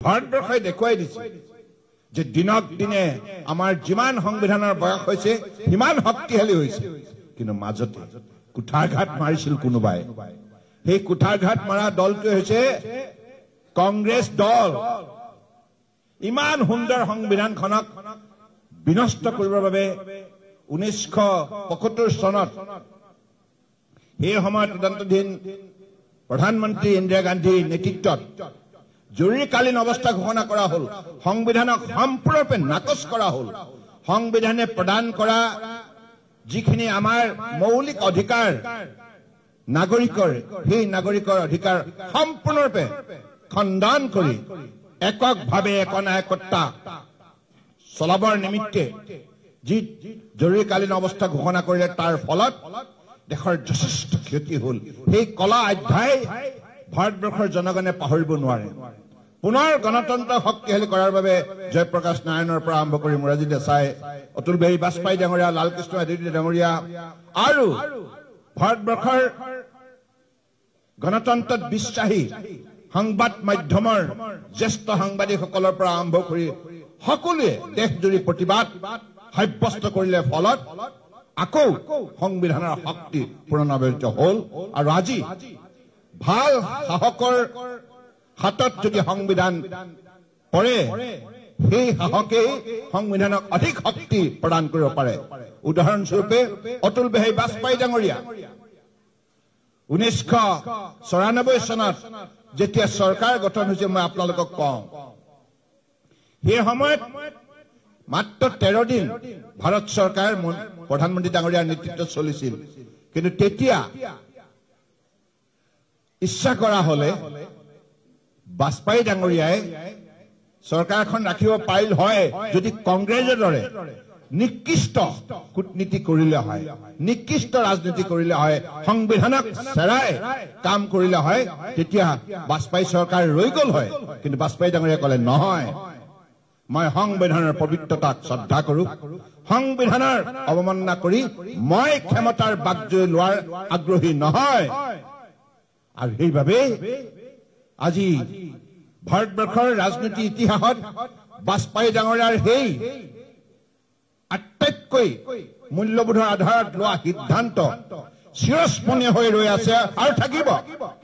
ভাৰতবৰ্ষই দেখুৱাই দিছে যে দিনক দিনে আমাৰ যিমান সংবিধানৰ বয়স হৈছে সিমান শক্তিশালী হৈছে। কিন্তু মাজতে কুঠাৰঘাত মাৰিছিল কোনোবাই। সেই কুঠাৰঘাত মাৰা দলটোৱে হৈছে কংগ্ৰেছ দল। ইমান সুন্দৰ সংবিধানখনক বিনষ্ট কৰিবৰ বাবে 1975 চনত সেই সময়ত তদন্তাধীন প্ৰধানমন্ত্ৰী ইন্দিৰা গান্ধীৰ নেতৃত্বত জৰুৰীকালীন অৱস্থা ঘোষণা কৰা হ'ল। সংবিধানক সম্পূৰ্ণৰূপে নাকচ কৰা হ'ল। সংবিধানে প্ৰদান কৰা যিখিনি আমাৰ মৌলিক অধিকাৰ নাগৰিকৰ, সেই নাগৰিকৰ অধিকাৰ সম্পূৰ্ণৰূপে খণ্ডন কৰি এককভাৱে একনায়কত্বা চলাবৰ নিমিত্তে যি জৰুৰীকালীন অৱস্থা ঘোষণা কৰিলে তাৰ ফলত দেশৰ যথেষ্ট ক্ষতি হ'ল। সেই কলা অধ্যায় ভাৰতবৰ্ষৰ জনগণে পাহৰিব নোৱাৰে। পুনৰ গণতন্ত্ৰ শক্তিশালী কৰাৰ বাবে জয়প্ৰকাশ নাৰায়ণৰ পৰা আৰম্ভ কৰি মোৰাৰজী দেশাই, অতুল বিহাৰী বাজপেয়ী ডাঙৰীয়া, লালকৃষ্ণ আদৱানী ডাঙৰীয়া আৰু ভাৰতবৰ্ষৰ গণতন্ত্ৰত বিশ্বাসী সংবাদ মাধ্যমৰ জ্যেষ্ঠ সাংবাদিকসকলৰ পৰা আৰম্ভ কৰি সকলোৱে দেশজুৰি প্ৰতিবাদ সাব্যস্ত কৰিলে ফলত আকৌ সংবিধানৰ শক্তি পুনৰাবৃত্ত হ'ল। আৰু আজি ভাল সাহসৰ হাতত যদি সংবিধান পৰে, সেই সাহসেই সংবিধানক অধিক শক্তি প্ৰদান কৰিব পাৰে। উদাহৰণস্বৰূপে অতুল বিহাৰী বাজপেয়ী ডাঙৰীয়া 1994 চনত যেতিয়া চৰকাৰ গঠন হৈছে, মই আপোনালোকক কওঁ, সেই সময়ত মাত্ৰ 13 দিন ভাৰত চৰকাৰ প্ৰধানমন্ত্ৰী ডাঙৰীয়াৰ নেতৃত্বত চলিছিল। কিন্তু তেতিয়া ইচ্ছা কৰা হলে বাজপেয়ী ডাঙৰীয়াই চৰকাৰখন ৰাখিব পাৰিল হয় যদি কংগ্ৰেছৰ দৰে নিকৃষ্ট কূটনীতি কৰিলে হয়, নিকৃষ্ট ৰাজনীতি কৰিলে হয়, সংবিধানক চেৰাই কাম কৰিলে হয়, তেতিয়া বাজপেয়ী চৰকাৰ ৰৈ গল হয়। কিন্তু বাজপেয়ী ডাঙৰীয়াই কলে, নহয়, মই সংবিধানৰ পবিত্ৰতাক শ্ৰদ্ধা কৰো, সংবিধানৰ অৱমাননা কৰি মই ক্ষমতাৰ বাগজুৰি লোৱাৰ আগ্ৰহী নহয়। আৰু সেইবাবে আজি ভাৰতবৰ্ষৰ ৰাজনীতি ইতিহাসত বাজপেয়ী ডাঙৰীয়াৰ সেই আটাইতকৈ মূল্যবোধৰ আধাৰত লোৱা সিদ্ধান্ত চিৰস্মৰণীয় হৈ ৰৈ আছে আৰু থাকিব।